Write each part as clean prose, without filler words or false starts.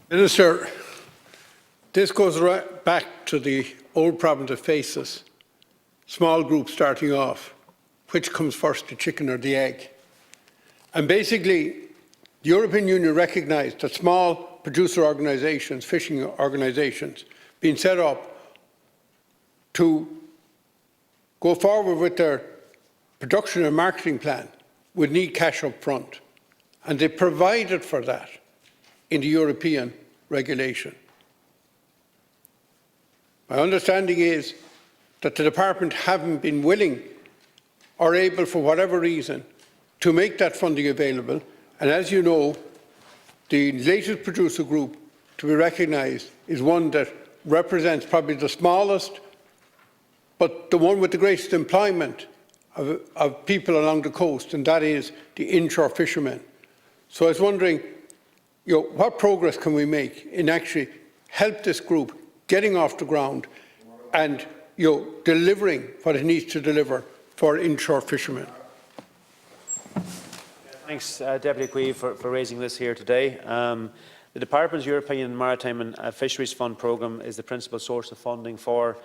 Minister, this goes right back to the old problem that faces small groups starting off. Which comes first, the chicken or the egg? And basically, the European Union recognised that small producer organisations, fishing organisations, being set up to go forward with their production and marketing plan would need cash up front. And they provided for that in the European regulation. My understanding is that the Department haven't been willing or able, for whatever reason, to make that funding available. And as you know, the latest producer group to be recognised is one that represents probably the smallest, but the one with the greatest employment of people along the coast, and that is the inshore fishermen. So I was wondering, what progress can we make in actually help this group getting off the ground and delivering what it needs to deliver for inshore fishermen? Thanks, Deputy Cuív, for raising this here today. The Department's European Maritime and Fisheries Fund programme is the principal source of funding for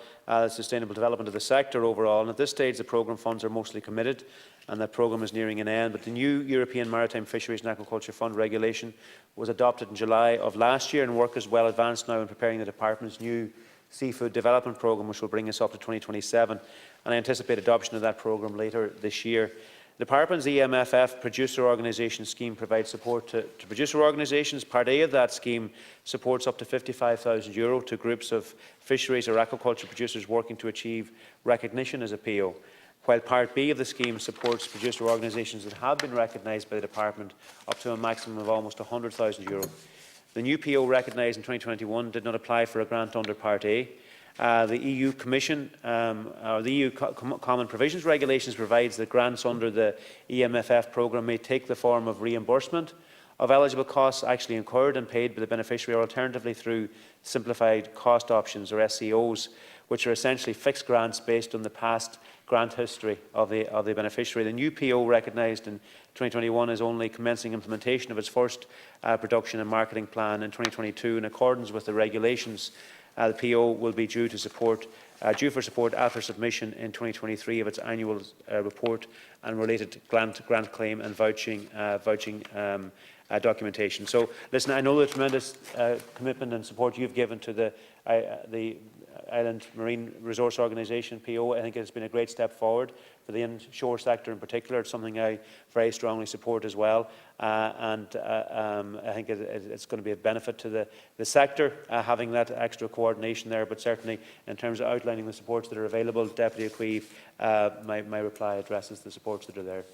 sustainable development of the sector overall. And at this stage, the programme funds are mostly committed, and that programme is nearing an end. But the new European Maritime Fisheries and Aquaculture Fund regulation was adopted in July of last year, and work is well advanced now in preparing the Department's new seafood development programme, which will bring us up to 2027. And I anticipate adoption of that programme later this year. The Department's EMFF producer organisation scheme provides support to producer organisations. Part A of that scheme supports up to €55,000 to groups of fisheries or aquaculture producers working to achieve recognition as a PO, while Part B of the scheme supports producer organisations that have been recognised by the Department up to a maximum of almost €100,000. The new PO recognised in 2021 did not apply for a grant under Part A. The EU Commission, or the EU Common Provisions Regulations provides that grants under the EMFF programme may take the form of reimbursement of eligible costs actually incurred and paid by the beneficiary, or alternatively through simplified cost options, or SCOs, which are essentially fixed grants based on the past grant history of the beneficiary. The new PO recognised in 2021 is only commencing implementation of its first production and marketing plan in 2022 in accordance with the regulations. The PO will be due for support after submission in 2023 of its annual report and related grant claim and vouching documentation. So, listen, I know the tremendous commitment and support you've given to the Island Marine Resource Organisation, PO. I think it has been a great step forward for the inshore sector in particular. It's something I very strongly support as well. I think it's going to be a benefit to the sector having that extra coordination there. But certainly, in terms of outlining the supports that are available, Deputy Cuív, my reply addresses the supports that are there.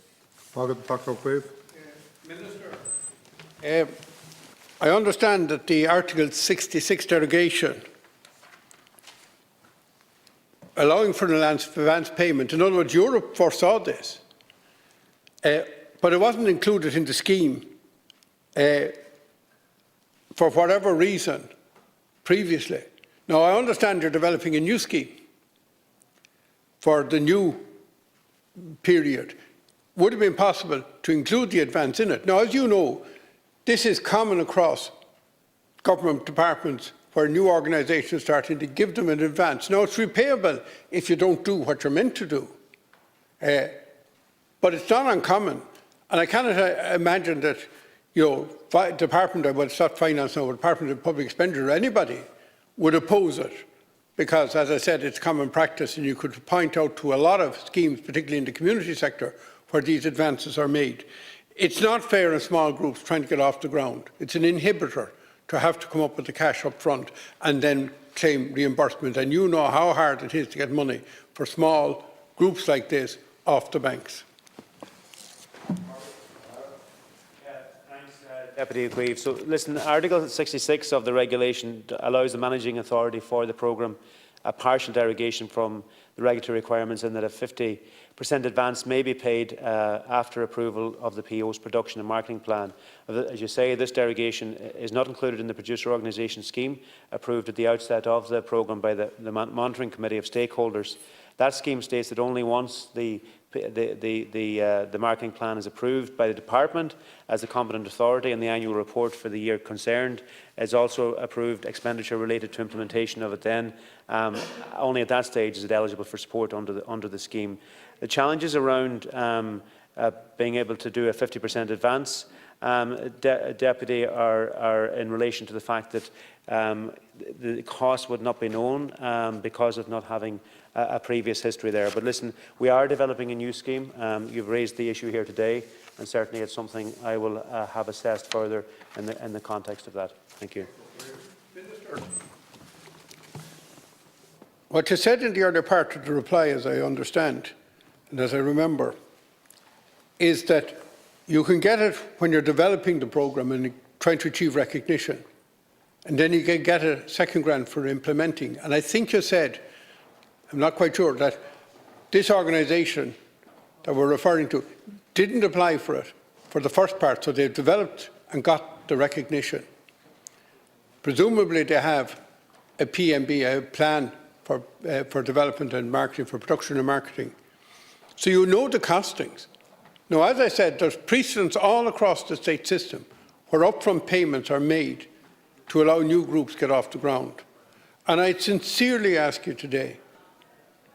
Minister, I understand that the Article 66 derogation allowing for an advance payment, in other words, Europe foresaw this, but it wasn't included in the scheme for whatever reason previously. Now, I understand you're developing a new scheme for the new period. Would it have been possible to include the advance in it? Now, as you know, this is common across government departments where new organisations starting to give them in advance. Now, it's repayable if you don't do what you're meant to do. But it's not uncommon. And I cannot imagine that, Department of, well, it's not Finance now, Department of Public Expenditure, anybody would oppose it. Because, as I said, it's common practice, and you could point out to a lot of schemes, particularly in the community sector, where these advances are made. It's not fair in small groups trying to get off the ground. It's an inhibitor to have to come up with the cash up front and then claim reimbursement. And you know how hard it is to get money for small groups like this off the banks. Deputy Cuív. So, listen, Article 66 of the regulation allows the managing authority for the programme a partial derogation from the regulatory requirements, in that a 50% advance may be paid after approval of the PO's production and marketing plan. As you say, this derogation is not included in the producer organisation scheme approved at the outset of the programme by the monitoring committee of stakeholders. That scheme states that only once the the marketing plan is approved by the department as the competent authority, and the annual report for the year concerned is also approved. Expenditure related to implementation of it then, only at that stage is it eligible for support under the scheme. The challenges around being able to do a 50% advance, Deputy, are in relation to the fact that the cost would not be known because of not having a previous history there. But listen, we are developing a new scheme. You've raised the issue here today, and certainly it's something I will have assessed further in the context of that. Thank you. Minister, what you said in the earlier part of the reply, as I understand, and as I remember, is that you can get it when you're developing the programme and trying to achieve recognition, and then you can get a second grant for implementing. And I think you said, I'm not quite sure, that this organisation that we're referring to didn't apply for it for the first part, so they've developed and got the recognition. Presumably they have a PMB, a plan for development and marketing, for production and marketing. So you know the costings. Now, as I said, there's precedents all across the state system where upfront payments are made to allow new groups to get off the ground. And I sincerely ask you today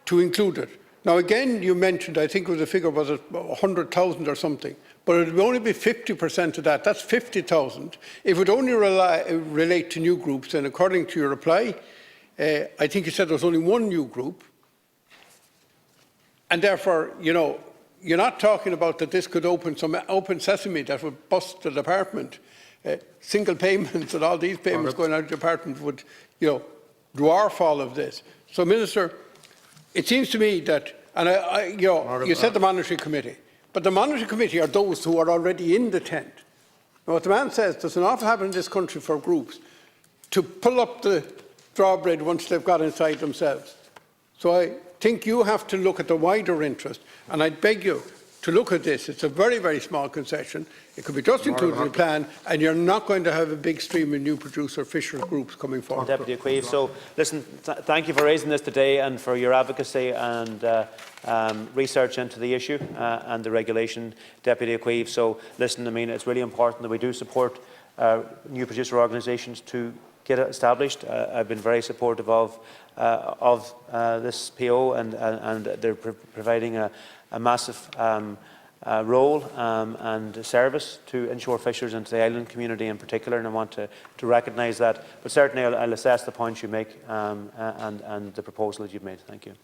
to include it. Now, again, you mentioned, I think it was a figure, was it 100,000 or something, but it would only be 50% of that. That's 50,000. If it would only relate to new groups, then according to your reply, I think you said there was only one new group. And therefore, you know, you're not talking about that this could open some open sesame that would bust the department. Single payments and all these payments going out of the department would, you know, dwarf all of this. So, Minister, it seems to me that, and you said the Monitoring Committee, but the Monitoring Committee are those who are already in the tent. Now, what the man says, there's an awful happen in this country for groups to pull up the drawbridge once they've got inside themselves. So I think you have to look at the wider interest, and I beg you to look at this. It's a very, very small concession. It could be just included in the plan, and you're not going to have a big stream of new producer fisher groups coming forward. Deputy Ó Cuív, so listen, thank you for raising this today and for your advocacy and research into the issue and the regulation, Deputy Ó Cuív. So listen, I mean, it's really important that we do support new producer organisations to get it established. I've been very supportive of this PO, and they're providing a massive role and service to inshore fishers and to the island community in particular, and I want to recognise that. But certainly I'll assess the points you make and the proposals you've made. Thank you.